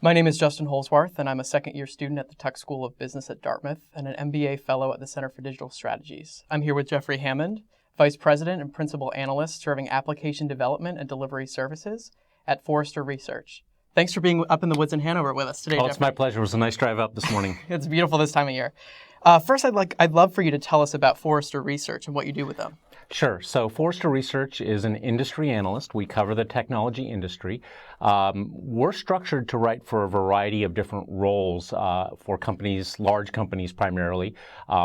My name is Justin Holzwarth, and I'm a second-year student at the Tech School of Business at Dartmouth and an MBA fellow at the Center for Digital Strategies. I'm here with Jeffrey Hammond, Vice President and Principal Analyst serving application development and delivery services at Forrester Research. Thanks for being up in the woods in Hanover with us today, Oh, Jeffrey. it's my pleasure. It was a nice drive up this morning. It's beautiful this time of year. First, I'd love for you to tell us about Forrester Research and what you do with them. Sure. So Forrester Research is an industry analyst. We cover the technology industry. We're structured to write for a variety of different roles for companies, large companies primarily,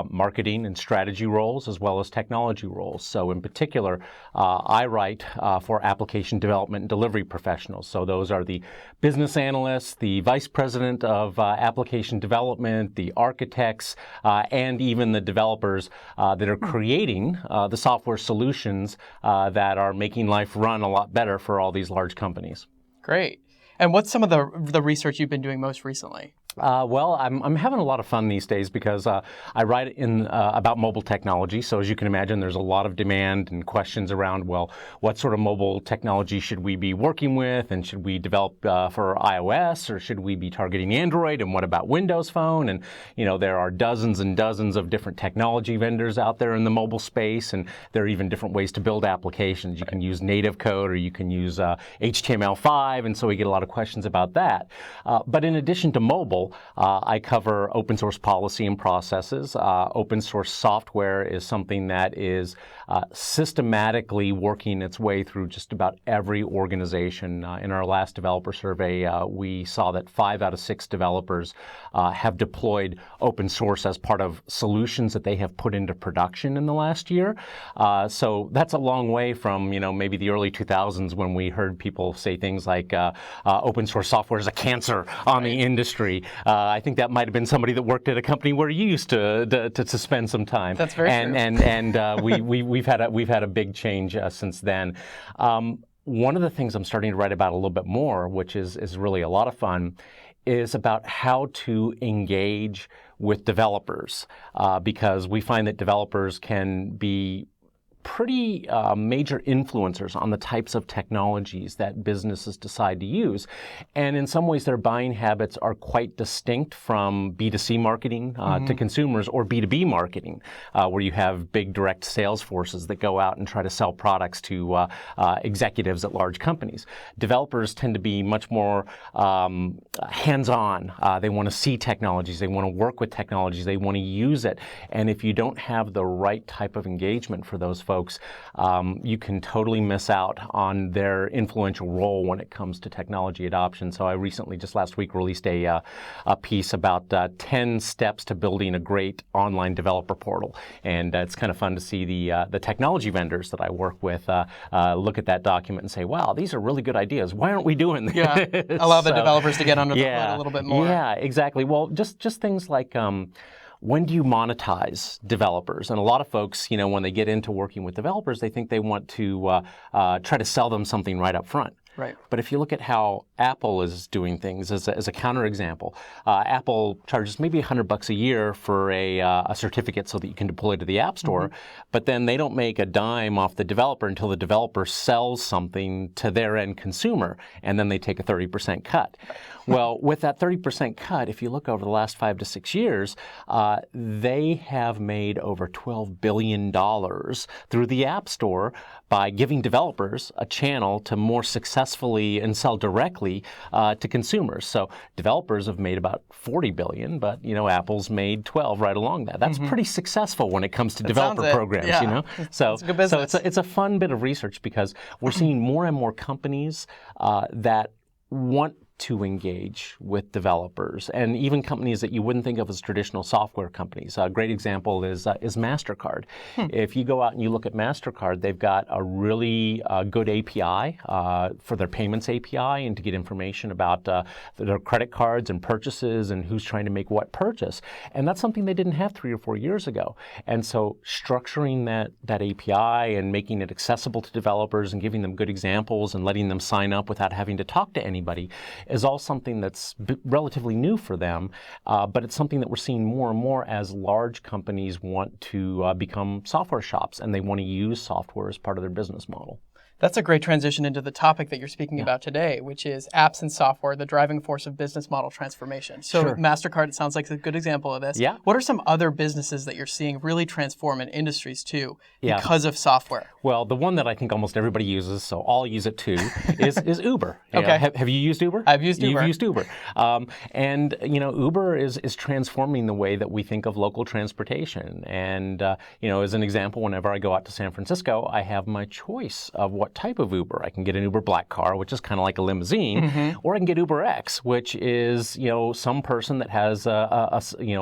marketing and strategy roles, as well as technology roles. So in particular, I write for application development and delivery professionals. So those are the business analysts, the vice president of application development, the architects, and even the developers that are creating the software solutions that are making life run a lot better for all these large companies. Great. And what's some of the research you've been doing most recently? Well, I'm having a lot of fun these days because I write about mobile technology. So as you can imagine, there's a lot of demand and questions around, well, what sort of mobile technology should we be working with? And should we develop for iOS, or should we be targeting Android? And what about Windows Phone? And, you know, there are dozens and dozens of different technology vendors out there in the mobile space. And there are even different ways to build applications. You can use native code, or you can use HTML5. And so we get a lot of questions about that. But in addition to mobile, I cover open source policy and processes. Open source software is something that is systematically working its way through just about every organization. In our last developer survey, we saw that 5 out of 6 developers have deployed open source as part of solutions that they have put into production in the last year. So that's a long way from, maybe the early 2000s when we heard people say things like open source software is a cancer on the industry. I think that might have been somebody that worked at a company where you used to spend some time. That's very true. And we've had a big change since then. One of the things I'm starting to write about a little bit more, which is really a lot of fun, is about how to engage with developers, because we find that developers can be pretty major influencers on the types of technologies that businesses decide to use. And in some ways, their buying habits are quite distinct from B2C marketing to consumers, or B2B marketing, where you have big direct sales forces that go out and try to sell products to executives at large companies. Developers tend to be much more hands-on. They want to see technologies. They want to work with technologies. They want to use it. And if you don't have the right type of engagement for those folks, you can totally miss out on their influential role when it comes to technology adoption. So I recently, just last week, released a piece about 10 steps to building a great online developer portal. And it's kind of fun to see the technology vendors that I work with look at that document and say, wow, these are really good ideas. Why aren't we doing this? Yeah, allow the developers to get under the hood a little bit more. Yeah, exactly. Well, just things like, when do you monetize developers? And a lot of folks, when they get into working with developers, they think they want to try to sell them something right up front. Right. But if you look at how Apple is doing things, as a counterexample, Apple charges maybe $100 a year for a certificate so that you can deploy to the App Store, but then they don't make a dime off the developer until the developer sells something to their end consumer, and then they take a 30% cut. Well, with that 30% cut, if you look over the last 5 to 6 years, they have made over $12 billion through the App Store by giving developers a channel to more successfully and sell directly to consumers. So developers have made about $40 billion, but Apple's made 12 right along that. That's pretty successful when it comes to developer programs. So it's a good business. So it's a fun bit of research because we're seeing more and more companies that want to engage with developers, and even companies that you wouldn't think of as traditional software companies. A great example is MasterCard. If you go out and you look at MasterCard, they've got a really good API for their payments API, and to get information about their credit cards and purchases and who's trying to make what purchase. And that's something they didn't have 3 or 4 years ago. And so structuring that API and making it accessible to developers and giving them good examples and letting them sign up without having to talk to anybody is all something that's relatively new for them, but it's something that we're seeing more and more as large companies want to become software shops, and they want to use software as part of their business model. That's a great transition into the topic that you're speaking about today, which is apps and software, the driving force of business model transformation. So Sure. MasterCard, it sounds like a good example of this. Yeah. What are some other businesses that you're seeing really transform in industries too Yeah. because of software? Well, the one that I think almost everybody uses, so I'll use it too, is Uber. Okay. Have you used Uber? I've used Uber. You've used Uber. And, Uber is transforming the way that we think of local transportation. And, as an example, whenever I go out to San Francisco, I have my choice of what type of Uber. I can get an Uber Black car, which is kind of like a limousine, or I can get Uber X, which is, some person that has a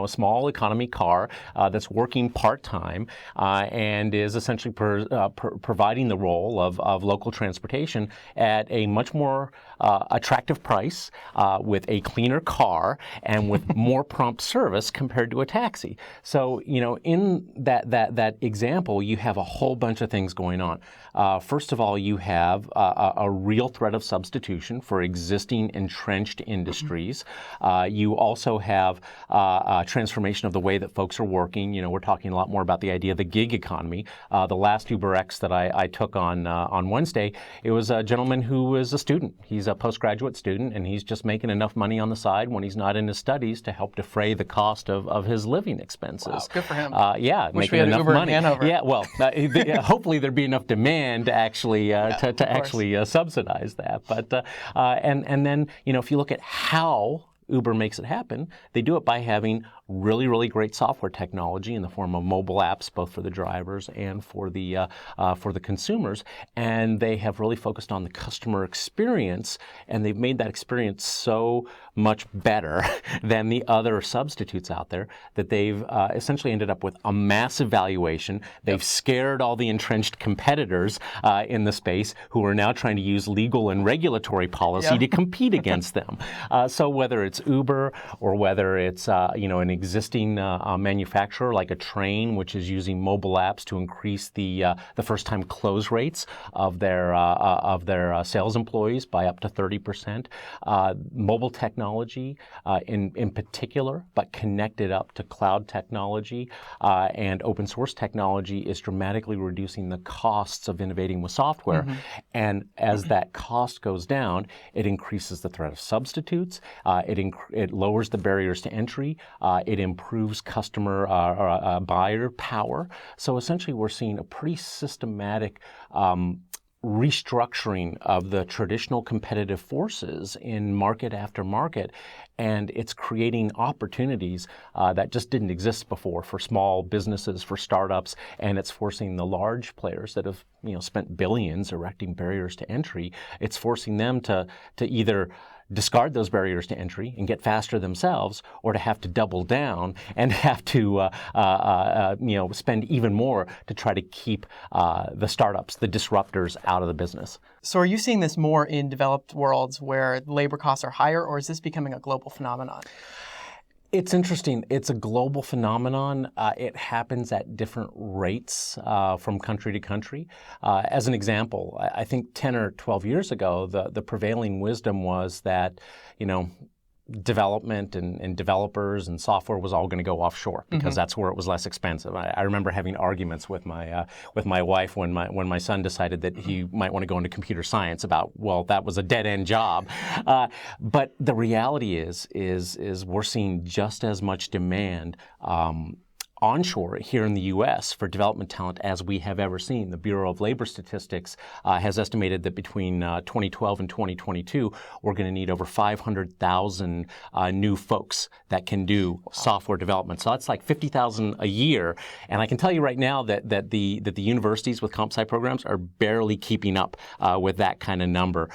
small economy car that's working part-time and is essentially providing the role of local transportation at a much more attractive price with a cleaner car and with more prompt service compared to a taxi. So, in that example, you have a whole bunch of things going on. First of all, you have a real threat of substitution for existing entrenched industries. You also have a transformation of the way that folks are working. We're talking a lot more about the idea of the gig economy. The last UberX that I took on Wednesday, it was a gentleman who was a student. He's a postgraduate student, and he's just making enough money on the side when he's not in his studies to help defray the cost of his living expenses. Wow, good for him. Yeah, Wish making we had enough Uber money. in Hanover. Yeah, well, hopefully there'd be enough demand to actually subsidize that. But and then if you look at how Uber makes it happen, they do it by having really, really great software technology in the form of mobile apps, both for the drivers and for the consumers. And they have really focused on the customer experience, and they've made that experience so much better than the other substitutes out there that they've essentially ended up with a massive valuation. They've scared all the entrenched competitors in the space who are now trying to use legal and regulatory policy to compete against them. So whether it's Uber or whether it's an existing manufacturer like a Train, which is using mobile apps to increase the first-time close rates of their sales employees by up to 30%. Mobile technology, in particular, but connected up to cloud technology and open source technology, is dramatically reducing the costs of innovating with software. And as that cost goes down, it increases the threat of substitutes. It lowers the barriers to entry. It improves customer buyer power. So essentially, we're seeing a pretty systematic restructuring of the traditional competitive forces in market after market, and it's creating opportunities that just didn't exist before for small businesses, for startups, and it's forcing the large players that have spent billions erecting barriers to entry. It's forcing them to either discard those barriers to entry and get faster themselves, or to have to double down and have to spend even more to try to keep the startups, the disruptors, out of the business. So are you seeing this more in developed worlds where labor costs are higher, or is this becoming a global phenomenon? It's interesting. It's a global phenomenon. It happens at different rates from country to country. As an example, I think 10 or 12 years ago, the prevailing wisdom was that, development and developers and software was all going to go offshore because that's where it was less expensive. I remember having arguments with my wife when my son decided that he might want to go into computer science about, well, that was a dead end job. But the reality is we're seeing just as much demand onshore here in the U.S. for development talent as we have ever seen. The Bureau of Labor Statistics has estimated that between 2012 and 2022, we're going to need over 500,000 new folks that can do software development. So that's like 50,000 a year. And I can tell you right now that the universities with comp sci programs are barely keeping up with that kind of number.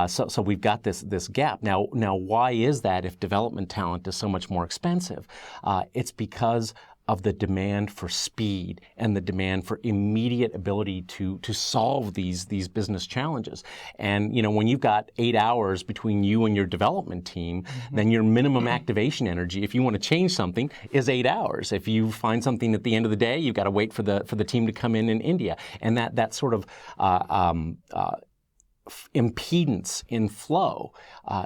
So we've got this gap. Now, why is that if development talent is so much more expensive? It's because of the demand for speed and the demand for immediate ability to solve these business challenges. And when you've got 8 hours between you and your development team, then your minimum activation energy, if you want to change something, is 8 hours. If you find something at the end of the day, you've got to wait for the team to come in India. And that sort of impedance in flow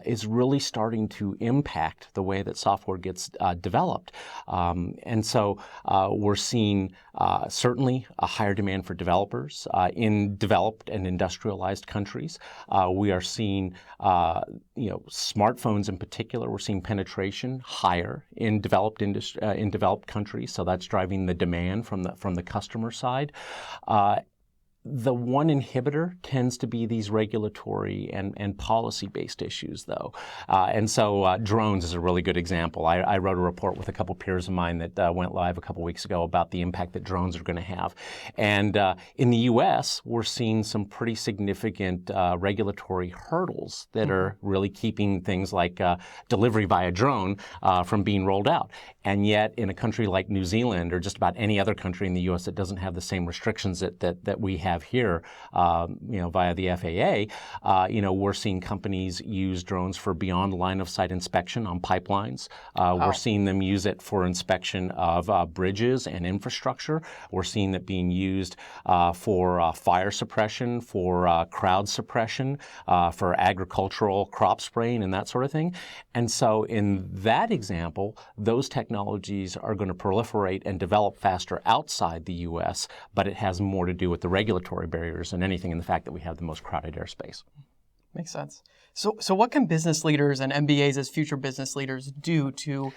is really starting to impact the way that software gets developed. And so we're seeing certainly a higher demand for developers in developed and industrialized countries. We are seeing, smartphones in particular, we're seeing penetration higher in developed countries. So that's driving the demand from the customer side. The one inhibitor tends to be these regulatory and policy-based issues, though. And so drones is a really good example. I wrote a report with a couple peers of mine that went live a couple weeks ago about the impact that drones are going to have. And in the U.S., we're seeing some pretty significant regulatory hurdles that are really keeping things like delivery via drone from being rolled out. And yet, in a country like New Zealand or just about any other country in the U.S. that doesn't have the same restrictions that we have here, via the FAA, we're seeing companies use drones for beyond line of sight inspection on pipelines. We're seeing them use it for inspection of bridges and infrastructure. We're seeing it being used for fire suppression, for crowd suppression, for agricultural crop spraying and that sort of thing. And so in that example, those technologies are going to proliferate and develop faster outside the U.S., but it has more to do with the regulatory barriers than anything in the fact that we have the most crowded airspace. Makes sense. So what can business leaders and MBAs as future business leaders do to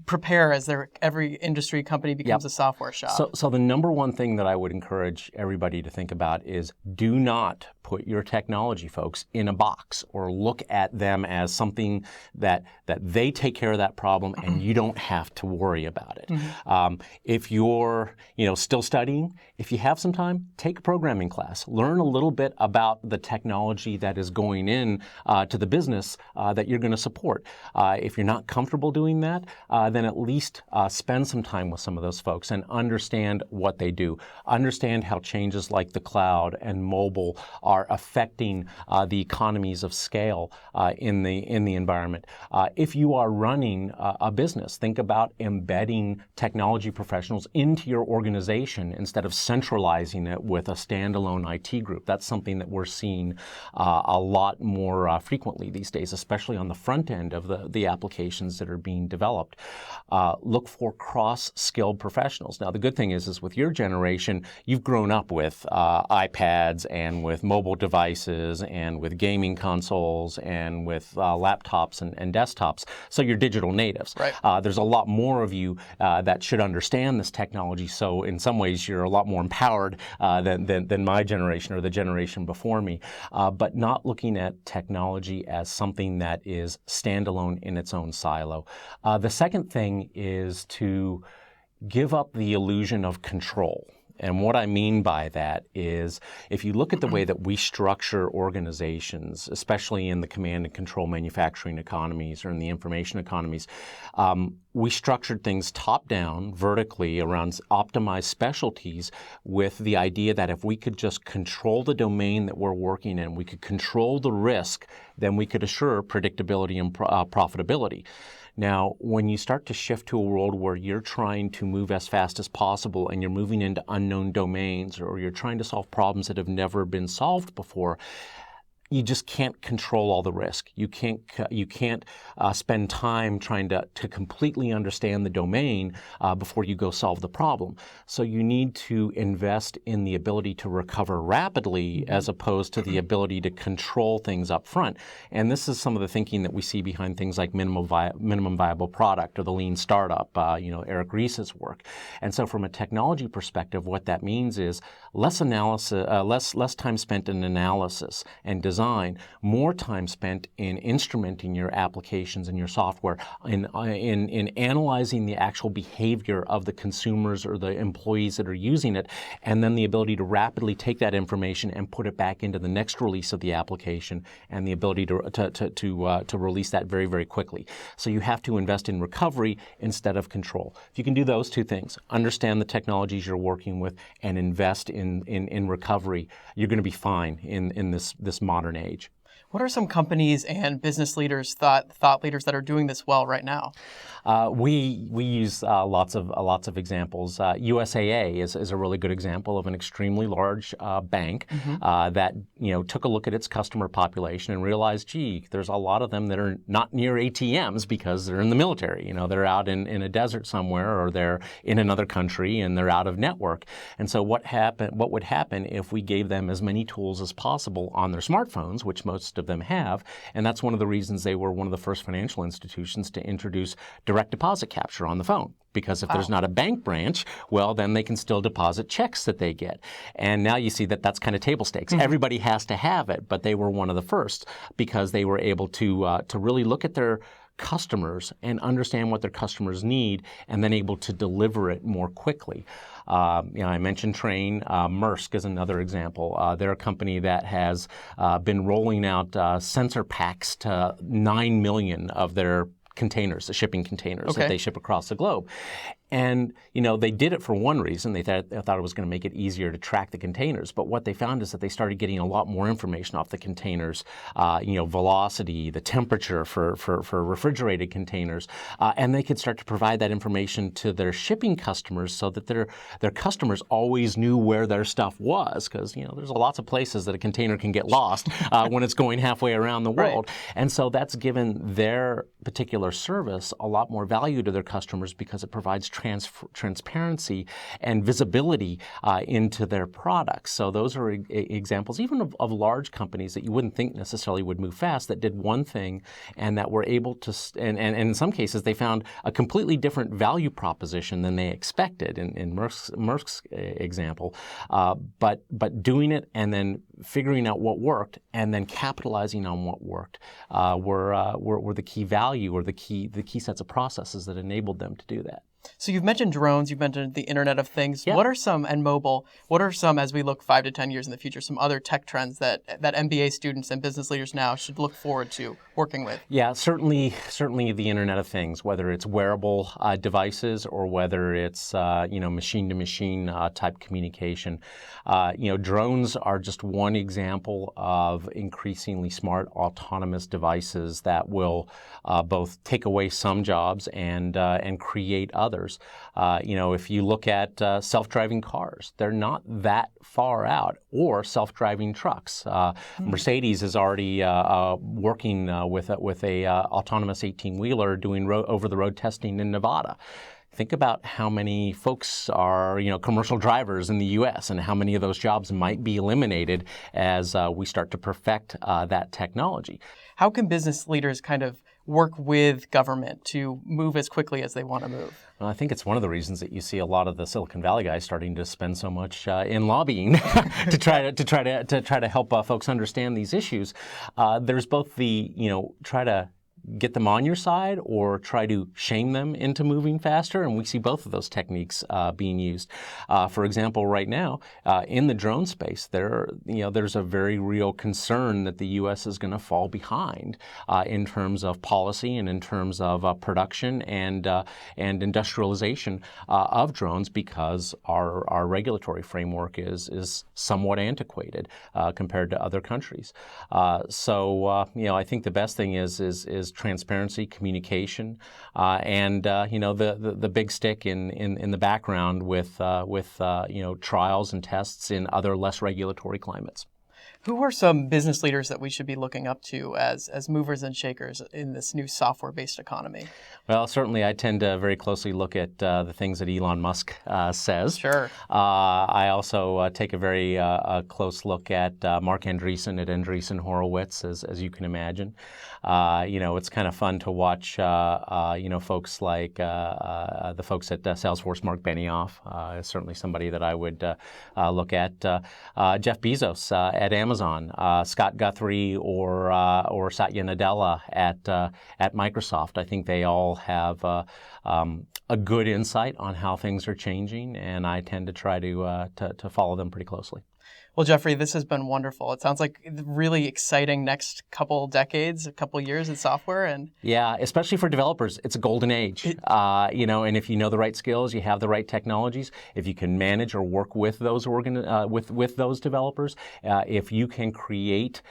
prepare as every industry company becomes a software shop? So the number one thing that I would encourage everybody to think about is do not put your technology folks in a box or look at them as something that they take care of that problem and you don't have to worry about it. If you're still studying, if you have some time, take a programming class. Learn a little bit about the technology that is going in to the business that you're going to support. If you're not comfortable doing that, then at least spend some time with some of those folks and understand what they do. Understand how changes like the cloud and mobile are affecting the economies of scale in the environment. If you are running a business, think about embedding technology professionals into your organization instead of centralizing it with a standalone IT group. That's something that we're seeing a lot more frequently these days, especially on the front end of the applications that are being developed. Look for cross-skilled professionals. Now, the good thing is with your generation, you've grown up with iPads and with mobile devices and with gaming consoles and with laptops and desktops, so you're digital natives. Right. There's a lot more of you that should understand this technology, so in some ways you're a lot more empowered than my generation or the generation before me, but not looking at technology as something that is standalone in its own silo. The second thing is to give up the illusion of control. And what I mean by that is if you look at the way that we structure organizations, especially in the command and control manufacturing economies or in the information economies, we structured things top-down, vertically, around optimized specialties with the idea that if we could just control the domain that we're working in, we could control the risk, then we could assure predictability and profitability. Now, when you start to shift to a world where you're trying to move as fast as possible and you're moving into unknown domains or you're trying to solve problems that have never been solved before, you just can't control all the risk. You can't spend time trying to completely understand the domain before you go solve the problem. So you need to invest in the ability to recover rapidly as opposed to the ability to control things up front. And this is some of the thinking that we see behind things like minimum viable product or the lean startup, Eric Ries's work. And so from a technology perspective, what that means is less time spent in analysis and design, more time spent in instrumenting your applications and your software, in analyzing the actual behavior of the consumers or the employees that are using it, and then the ability to rapidly take that information and put it back into the next release of the application, and the ability to release that very, very quickly. So you have to invest in recovery instead of control. If you can do those two things, understand the technologies you're working with, and invest in recovery, you're going to be fine in this modern age. What are some companies and business leaders, thought leaders that are doing this well right now? We use lots of examples. USAA is a really good example of an extremely large bank that took a look at its customer population and realized, gee, there's a lot of them that are not near ATMs because they're in the military. They're out in a desert somewhere, or they're in another country and they're out of network. And so what would happen if we gave them as many tools as possible on their smartphones, which most of them have? And that's one of the reasons they were one of the first financial institutions to introduce direct deposit capture on the phone. Because if there's not a bank branch, well, then they can still deposit checks that they get. And now you see that that's kind of table stakes. Everybody has to have it, but they were one of the first because they were able to really look at their customers and understand what their customers need, and then able to deliver it more quickly. I mentioned Train. Maersk is another example. They're a company that has been rolling out sensor packs to 9 million of their containers, the shipping containers that they ship across the globe. And, they did it for one reason. They thought it was going to make it easier to track the containers. But what they found is that they started getting a lot more information off the containers, velocity, the temperature for refrigerated containers. And they could start to provide that information to their shipping customers so that their customers always knew where their stuff was. Because, there's lots of places that a container can get lost when it's going halfway around the world. Right. And so that's given their particular service a lot more value to their customers because it provides transparency and visibility into their products. So those are examples even of large companies that you wouldn't think necessarily would move fast that did one thing and that were able to, and in some cases they found a completely different value proposition than they expected in Maersk's example. But doing it and then figuring out what worked and then capitalizing on what worked were the key value or the key sets of processes that enabled them to do that. So you've mentioned drones, you've mentioned the Internet of Things. Yeah. What are some, and mobile, what are some, as we look 5 to 10 years in the future, some other tech trends that MBA students and business leaders now should look forward to working with? Yeah, certainly the Internet of Things, whether it's wearable devices or whether it's machine-to-machine type communication. Drones are just one example of increasingly smart autonomous devices that will both take away some jobs and create others. If you look at self-driving cars, they're not that far out, or self-driving trucks. Mercedes is already working with a autonomous 18-wheeler doing over-the-road testing in Nevada. Think about how many folks are, commercial drivers in the U.S. and how many of those jobs might be eliminated as we start to perfect that technology. How can business leaders kind of work with government to move as quickly as they want to move? Well, I think it's one of the reasons that you see a lot of the Silicon Valley guys starting to spend so much in lobbying to try to help folks understand these issues. There's both the try to get them on your side or try to shame them into moving faster, and we see both of those techniques being used. For example, right now in the drone space, there's a very real concern that the U.S. is going to fall behind in terms of policy and in terms of production and industrialization of drones because our regulatory framework is somewhat antiquated compared to other countries. So I think the best thing is transparency, communication, and the big stick in the background with trials and tests in other less regulatory climates. Who are some business leaders that we should be looking up to as movers and shakers in this new software-based economy? Well, certainly I tend to very closely look at the things that Elon Musk says. Sure. I also take a very close look at Mark Andreessen at Andreessen Horowitz, as you can imagine. It's kind of fun to watch, folks like the folks at Salesforce. Mark Benioff is certainly somebody that I would look at. Jeff Bezos at Amazon, Scott Guthrie or Satya Nadella at Microsoft. I think they all have a good insight on how things are changing, and I tend to try to follow them pretty closely. Well, Jeffrey, this has been wonderful. It sounds like really exciting next couple decades, a couple years in software, and yeah, especially for developers, it's a golden age. And if you know the right skills, you have the right technologies. If you can manage or work with those with those developers, if you can create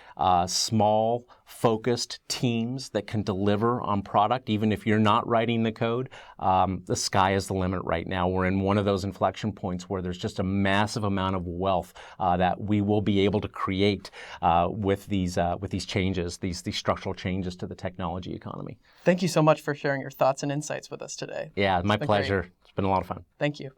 small, focused teams that can deliver on product, even if you're not writing the code, the sky is the limit right now. We're in one of those inflection points where there's just a massive amount of wealth that we will be able to create with these changes, these structural changes to the technology economy. Thank you so much for sharing your thoughts and insights with us today. Yeah, my pleasure. Great. It's been a lot of fun. Thank you.